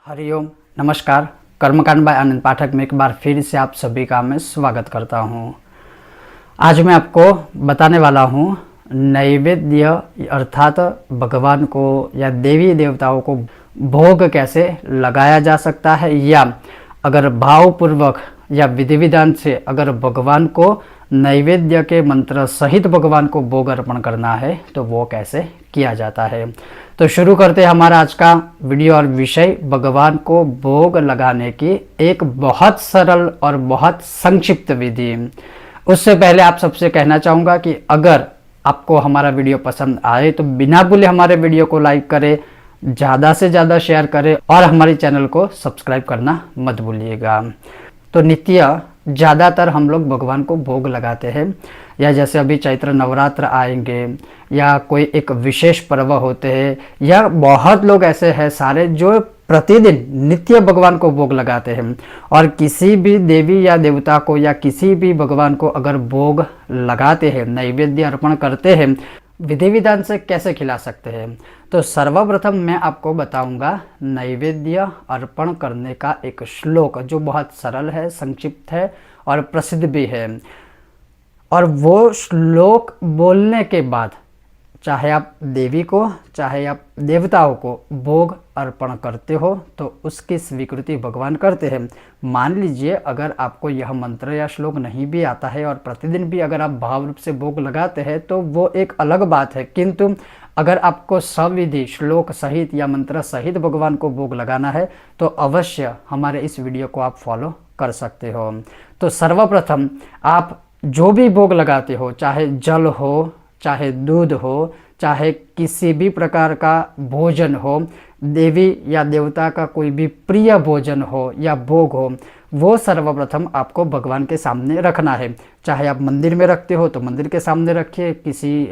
हरिओम नमस्कार। कर्मकांड बाय आनंद पाठक में एक बार फिर से आप सभी का मैं स्वागत करता हूं। आज मैं आपको बताने वाला हूं नैवेद्य अर्थात भगवान को या देवी देवताओं को भोग कैसे लगाया जा सकता है, या अगर भावपूर्वक या विधि विधान से अगर भगवान को नैवेद्य के मंत्र सहित भगवान को भोग अर्पण करना है तो वो कैसे किया जाता है। तो शुरू करते हैं हमारा आज का वीडियो और विषय भगवान को भोग लगाने की एक बहुत सरल और बहुत संक्षिप्त विधि। उससे पहले आप सबसे कहना चाहूँगा कि अगर आपको हमारा वीडियो पसंद आए तो बिना भूले हमारे वीडियो को लाइक करें, ज़्यादा से ज़्यादा शेयर करें और हमारे चैनल को सब्सक्राइब करना मत भूलिएगा। तो नित्य ज़्यादातर हम लोग भगवान को भोग लगाते हैं, या जैसे अभी चैत्र नवरात्र आएंगे या कोई एक विशेष पर्व होते हैं, या बहुत लोग ऐसे हैं सारे जो प्रतिदिन नित्य भगवान को भोग लगाते हैं। और किसी भी देवी या देवता को या किसी भी भगवान को अगर भोग लगाते हैं, नैवेद्य अर्पण करते हैं, विधि विधान से कैसे खिला सकते हैं। तो सर्वप्रथम मैं आपको बताऊंगा नैवेद्य अर्पण करने का एक श्लोक जो बहुत सरल है, संक्षिप्त है और प्रसिद्ध भी है। और वो श्लोक बोलने के बाद चाहे आप देवी को चाहे आप देवताओं को भोग अर्पण करते हो तो उसकी स्वीकृति भगवान करते हैं। मान लीजिए अगर आपको यह मंत्र या श्लोक नहीं भी आता है और प्रतिदिन भी अगर आप भाव रूप से भोग लगाते हैं तो वो एक अलग बात है, किंतु अगर आपको सविधि श्लोक सहित या मंत्र सहित भगवान को भोग लगाना है तो अवश्य हमारे इस वीडियो को आप फॉलो कर सकते हो। तो सर्वप्रथम आप जो भी भोग लगाते हो, चाहे जल हो, चाहे दूध हो, चाहे किसी भी प्रकार का भोजन हो, देवी या देवता का कोई भी प्रिय भोजन हो या भोग हो, वो सर्वप्रथम आपको भगवान के सामने रखना है। चाहे आप मंदिर में रखते हो तो मंदिर के सामने रखिए, किसी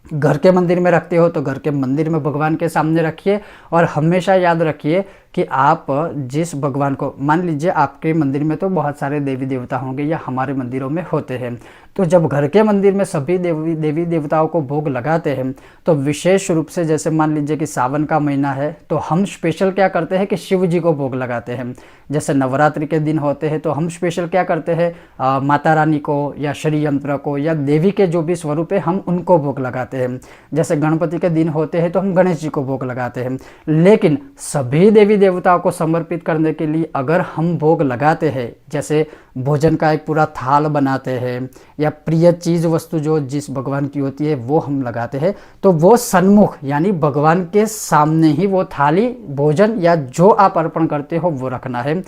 घर के मंदिर में रखते हो तो घर के मंदिर में भगवान के सामने रखिए। और हमेशा याद रखिए कि आप जिस भगवान को, मान लीजिए आपके मंदिर में तो बहुत सारे देवी देवता होंगे या हमारे मंदिरों में होते हैं, तो जब घर के मंदिर में सभी देवी देवताओं को भोग लगाते हैं तो विशेष रूप से जैसे मान लीजिए कि सावन का महीना है तो हम स्पेशल क्या करते हैं कि शिव जी को भोग लगाते हैं। जैसे नवरात्रि के दिन होते हैं तो हम स्पेशल क्या करते हैं, माता रानी को या श्री यंत्र को या देवी के जो भी स्वरूप है हम उनको भोग लगाते हैं। जैसे गणपति के दिन होते हैं तो हम गणेश जी को भोग लगाते हैं। लेकिन सभी देवी देवताओं को समर्पित करने के लिए अगर हम भोग लगाते हैं, जैसे भोजन का एक पूरा थाल बनाते हैं या प्रिय चीज़ वस्तु जो जिस भगवान की होती है वो हम लगाते हैं, तो वो सन्मुख यानी भगवान के सामने ही वो थाली भोजन या जो आप अर्पण करते हो वो रखना है।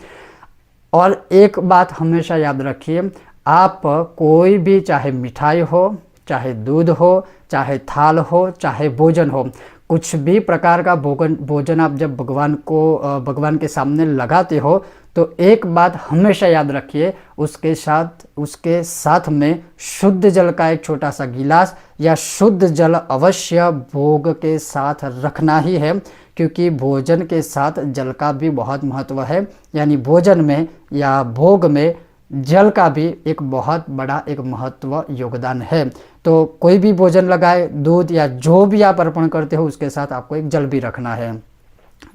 और एक बात हमेशा याद रखिए, आप कोई भी चाहे मिठाई हो, चाहे दूध हो, चाहे थाल हो, चाहे भोजन हो, कुछ भी प्रकार का भोजन आप जब भगवान के सामने लगाते हो तो एक बात हमेशा याद रखिए, उसके साथ में शुद्ध जल का एक छोटा सा गिलास या शुद्ध जल अवश्य भोग के साथ रखना ही है, क्योंकि भोजन के साथ जल का भी बहुत महत्व है। यानी भोजन में या भोग में जल का भी एक बहुत बड़ा एक महत्व योगदान है। तो कोई भी भोजन लगाए, दूध या जो भी आप अर्पण करते हो उसके साथ आपको एक जल भी रखना है।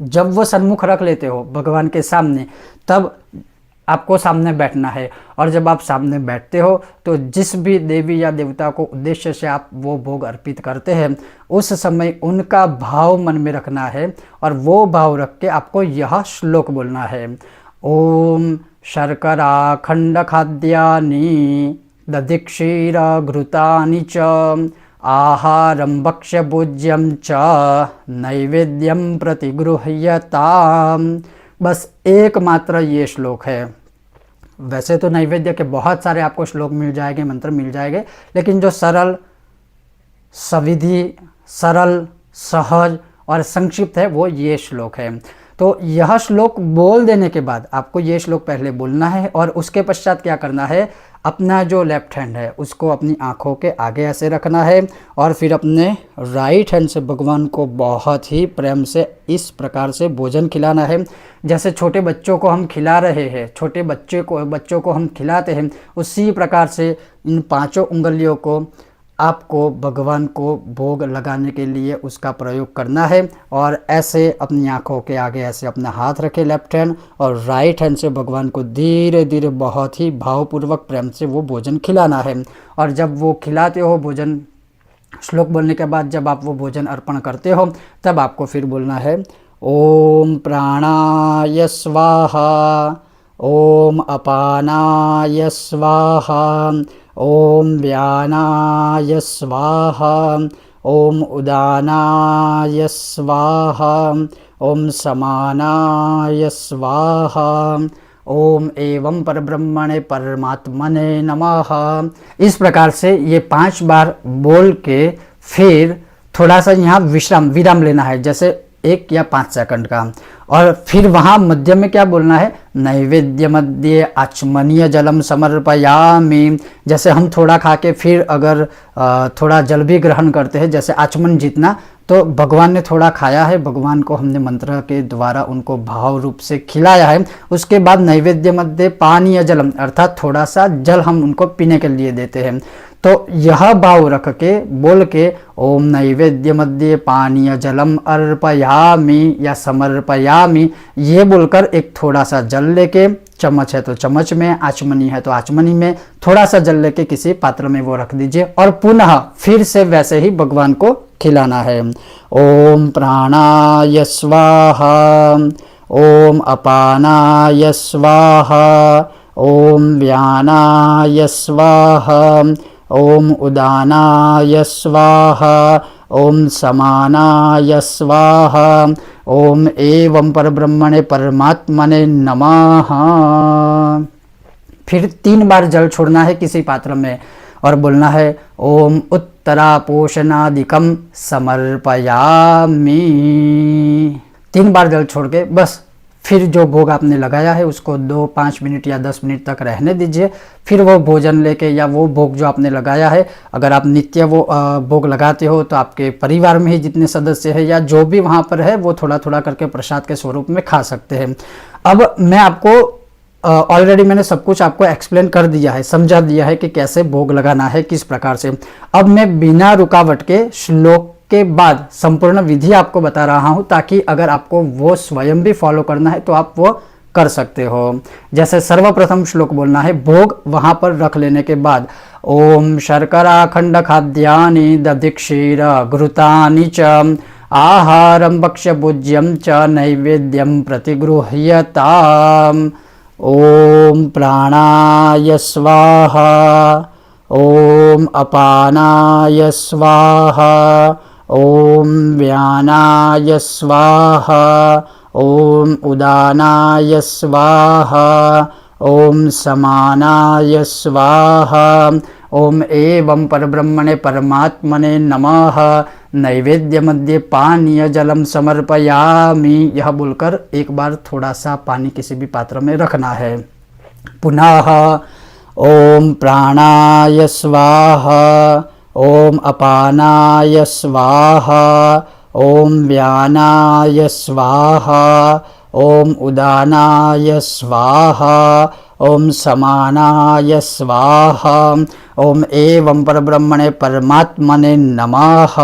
जब वो सन्मुख रख लेते हो भगवान के सामने तब आपको सामने बैठना है। और जब आप सामने बैठते हो तो जिस भी देवी या देवता को उद्देश्य से आप वो भोग अर्पित करते हैं उस समय उनका भाव मन में रखना है। और वो भाव रख के आपको यह श्लोक बोलना है, ओम शर्करा खंड खाद्यानि दधिक्षीर घृतानि च आहारं भक्ष्य भोज्यं च नैवेद्यं प्रतिगृह्यताम्। बस एकमात्र ये श्लोक है। वैसे तो नैवेद्य के बहुत सारे आपको श्लोक मिल जाएंगे, मंत्र मिल जाएंगे, लेकिन जो सरल, सविधि, सरल, सहज और संक्षिप्त है वो ये श्लोक है। तो यह श्लोक बोल देने के बाद आपको ये श्लोक पहले बोलना है और उसके पश्चात क्या करना है, अपना जो लेफ्ट हैंड है उसको अपनी आँखों के आगे ऐसे रखना है और फिर अपने राइट हैंड से भगवान को बहुत ही प्रेम से इस प्रकार से भोजन खिलाना है। जैसे छोटे बच्चों को हम खिला रहे हैं, छोटे बच्चों को हम खिलाते हैं, उसी प्रकार से इन पांचों उंगलियों को आपको भगवान को भोग लगाने के लिए उसका प्रयोग करना है। और ऐसे अपनी आँखों के आगे ऐसे अपना हाथ रखे लेफ्ट हैंड, और राइट हैंड से भगवान को धीरे धीरे बहुत ही भावपूर्वक प्रेम से वो भोजन खिलाना है। और जब वो खिलाते हो भोजन, श्लोक बोलने के बाद जब आप वो भोजन अर्पण करते हो, तब आपको फिर बोलना है ओम प्राणाय स्वाहा, ओम अपानाय स्वाहा, ओम व्यानाय स्वाहा, ओम उदानाय स्वाहा, ओम समानाय स्वाहा, ओम एवं परब्रह्मणे परमात्मने नमः। इस प्रकार से ये 5 बार बोल के फिर थोड़ा सा यहाँ विराम लेना है, जैसे 1 या 5 सेकंड का। और फिर वहाँ मध्य में क्या बोलना है, नैवेद्य मध्य आचमनीय जलम समर्पयामि। जैसे हम थोड़ा खा के फिर अगर थोड़ा जल भी ग्रहण करते हैं, जैसे आचमन जितना, तो भगवान ने थोड़ा खाया है, भगवान को हमने मंत्र के द्वारा उनको भाव रूप से खिलाया है। उसके बाद नैवेद्य मध्य पानीय जलम, अर्थात थोड़ा सा जल हम उनको पीने के लिए देते हैं। तो यह भाव रख के बोल के ओम नैवेद्य मध्य पानीय जलम अर्पयामि या समर्पयामि, ये बोलकर एक थोड़ा सा जल लेके, चम्मच है तो चम्मच में, आचमनी है तो आचमनी में, थोड़ा सा जल लेके किसी पात्र में वो रख दीजिए और पुनः फिर से वैसे ही भगवान को खिलाना है। ओम प्राणाय स्वाहा, ओम अपानाय स्वाहा, ओम व्यानाय स्वाहा, ओम उदानाय स्वाहा, ओम समानाय स्वाहा, ओम एवं परब्रह्मणे परमात्मने नमः। फिर 3 बार जल छोड़ना है किसी पात्र में और बोलना है ओम उत्तरापोषणादिकम समर्पयामि। 3 बार जल छोड़ के बस फिर जो भोग आपने लगाया है उसको 2, 5 मिनट या 10 मिनट तक रहने दीजिए। फिर वो भोजन लेके या वो भोग जो आपने लगाया है, अगर आप नित्य वो भोग लगाते हो तो आपके परिवार में ही जितने सदस्य हैं या जो भी वहाँ पर है वो थोड़ा थोड़ा करके प्रसाद के स्वरूप में खा सकते हैं। अब मैं आपको ऑलरेडी मैंने सब कुछ आपको एक्सप्लेन कर दिया है, समझा दिया है कि कैसे भोग लगाना है, किस प्रकार से। अब मैं बिना रुकावट के श्लोक के बाद संपूर्ण विधि आपको बता रहा हूं, ताकि अगर आपको वो स्वयं भी फॉलो करना है तो आप वो कर सकते हो। जैसे सर्वप्रथम श्लोक बोलना है, भोग वहां पर रख लेने के बाद ओम शर्करा खंड खाद्यानि दधिक्षीर घृतानि च आहारं भक्ष्य भुज्यं च नैवेद्यं प्रतिगृह्यताम्। ओम प्राणाय स्वाहा, ओम अपानाय स्वाहा, ओम व्यानाय स्वाहा, ओम उदानाय स्वाहा, ओम समानाय स्वाहा, ओम एवं परब्रह्मणे परमात्मने नमः। नैवेद्य मध्य पानीय जलम समर्पयामि, यह बोलकर एक बार थोड़ा सा पानी किसी भी पात्र में रखना है। पुनः ओम प्राणाय स्वाहा, ओम अपानाय स्वाहा, ओम व्यानाय स्वाहा, ओम उदानाय स्वाहा, ओम समानाय स्वाहा, ओम एवं परब्रह्मणे परमात्मने नमः।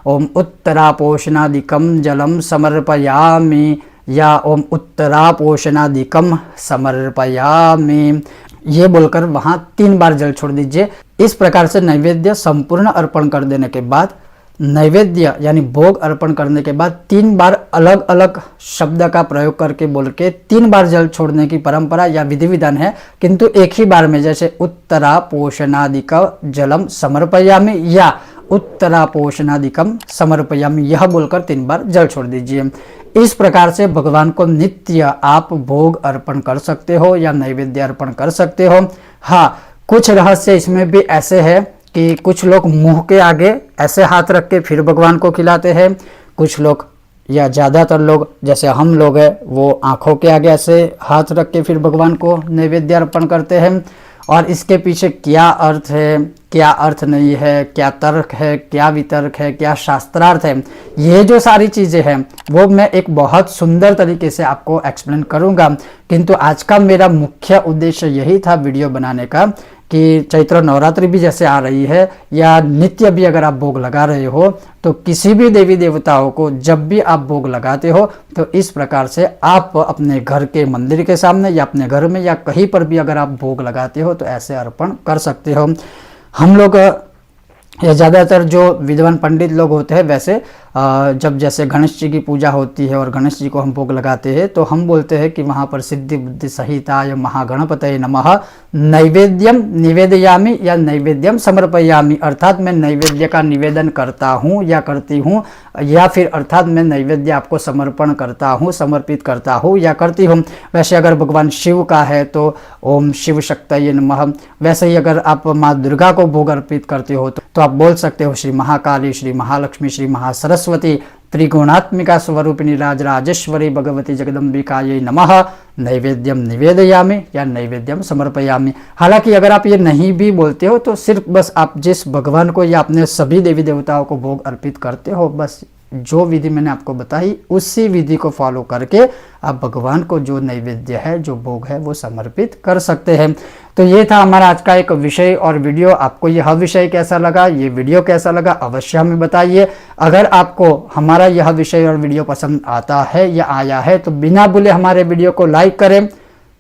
ओम उत्तरापोषणादिकं जलम समर्पयामि या ओम उत्तरापोषणादिकं समर्पयामि, ये बोलकर वहाँ 3 बार जल छोड़ दीजिए। इस प्रकार से नैवेद्य संपूर्ण अर्पण कर देने के बाद, नैवेद्य यानी भोग अर्पण करने के बाद 3 बार अलग अलग शब्द का प्रयोग करके बोल के 3 बार जल छोड़ने की परंपरा या विधि विधान है, किंतु एक ही बार में, जैसे उत्तरापोषणादिकं जलम समर्पयामि या उत्तरापोषणादिकं समर्पयामि, यह बोलकर 3 बार जल छोड़ दीजिए। इस प्रकार से भगवान को नित्य आप भोग अर्पण कर सकते हो या नैवेद्य अर्पण कर सकते हो। हाँ, कुछ रहस्य इसमें भी ऐसे है कि कुछ लोग मुंह के आगे ऐसे हाथ रख के फिर भगवान को खिलाते हैं, कुछ लोग या ज़्यादातर लोग जैसे हम लोग हैं वो आँखों के आगे ऐसे हाथ रख के फिर भगवान को नैवेद्य अर्पण करते हैं। और इसके पीछे क्या अर्थ है, क्या अर्थ नहीं है, क्या तर्क है, क्या वितर्क है, क्या शास्त्रार्थ है, ये जो सारी चीज़ें हैं वो मैं एक बहुत सुंदर तरीके से आपको एक्सप्लेन करूंगा। किंतु आज का मेरा मुख्य उद्देश्य यही था वीडियो बनाने का कि चैत्र नवरात्रि भी जैसे आ रही है या नित्य भी अगर आप भोग लगा रहे हो तो किसी भी देवी देवताओं को जब भी आप भोग लगाते हो तो इस प्रकार से आप अपने घर के मंदिर के सामने या अपने घर में या कहीं पर भी अगर आप भोग लगाते हो तो ऐसे अर्पण कर सकते हो। हम लोग या ज़्यादातर जो विद्वान पंडित लोग होते हैं वैसे जब जैसे गणेश जी की पूजा होती है और गणेश जी को हम भोग लगाते हैं तो हम बोलते हैं कि वहाँ पर सिद्धि बुद्धि सहिताय महागणपतये नमः नैवेद्यम निवेदयामि या नैवेद्यम समर्पयामि, अर्थात मैं नैवेद्य का निवेदन करता हूँ या करती हूँ, या फिर अर्थात मैं नैवेद्य आपको समर्पण करता हूँ, समर्पित करता हूँ या करती हूँ। वैसे अगर भगवान शिव का है तो ओम शिव शक्तये नमः, वैसे ही अगर आप माँ दुर्गा को भोग अर्पित करते हो तो आप बोल सकते हो श्री महाकाली, श्री महालक्ष्मी, श्री महासरस्वती, त्रिगुणात्मिका स्वरूपिणी राजराजेश्वरी भगवती जगदम्बिकायै नमः नैवेद्यम निवेदयामि या नैवेद्यम समर्पयामि। हालांकि अगर आप ये नहीं भी बोलते हो तो सिर्फ बस आप जिस भगवान को या अपने सभी देवी देवताओं को भोग अर्पित करते हो, बस जो विधि मैंने आपको बताई उसी विधि को फॉलो करके आप भगवान को जो नैवेद्य है, जो भोग है, वो समर्पित कर सकते हैं। तो ये था हमारा आज का एक विषय और वीडियो। आपको यह विषय कैसा लगा, ये वीडियो कैसा लगा, अवश्य हमें बताइए। अगर आपको हमारा यह विषय और वीडियो पसंद आता है या आया है तो बिना भूले हमारे वीडियो को लाइक करें,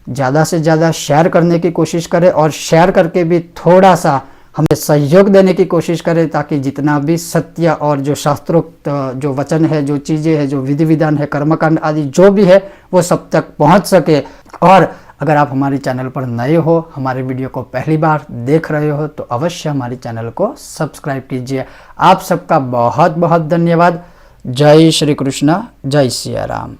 ज़्यादा से ज़्यादा शेयर करने की कोशिश करें और शेयर करके भी थोड़ा सा हमें सहयोग देने की कोशिश करें ताकि जितना भी सत्य और जो शास्त्रोक्त जो वचन है, जो चीज़ें हैं, जो विधि विधान है, कर्मकांड आदि जो भी है वो सब तक पहुंच सके। और अगर आप हमारे चैनल पर नए हो, हमारे वीडियो को पहली बार देख रहे हो तो अवश्य हमारे चैनल को सब्सक्राइब कीजिए। आप सबका बहुत बहुत धन्यवाद। जय श्री कृष्ण, जय सिया राम।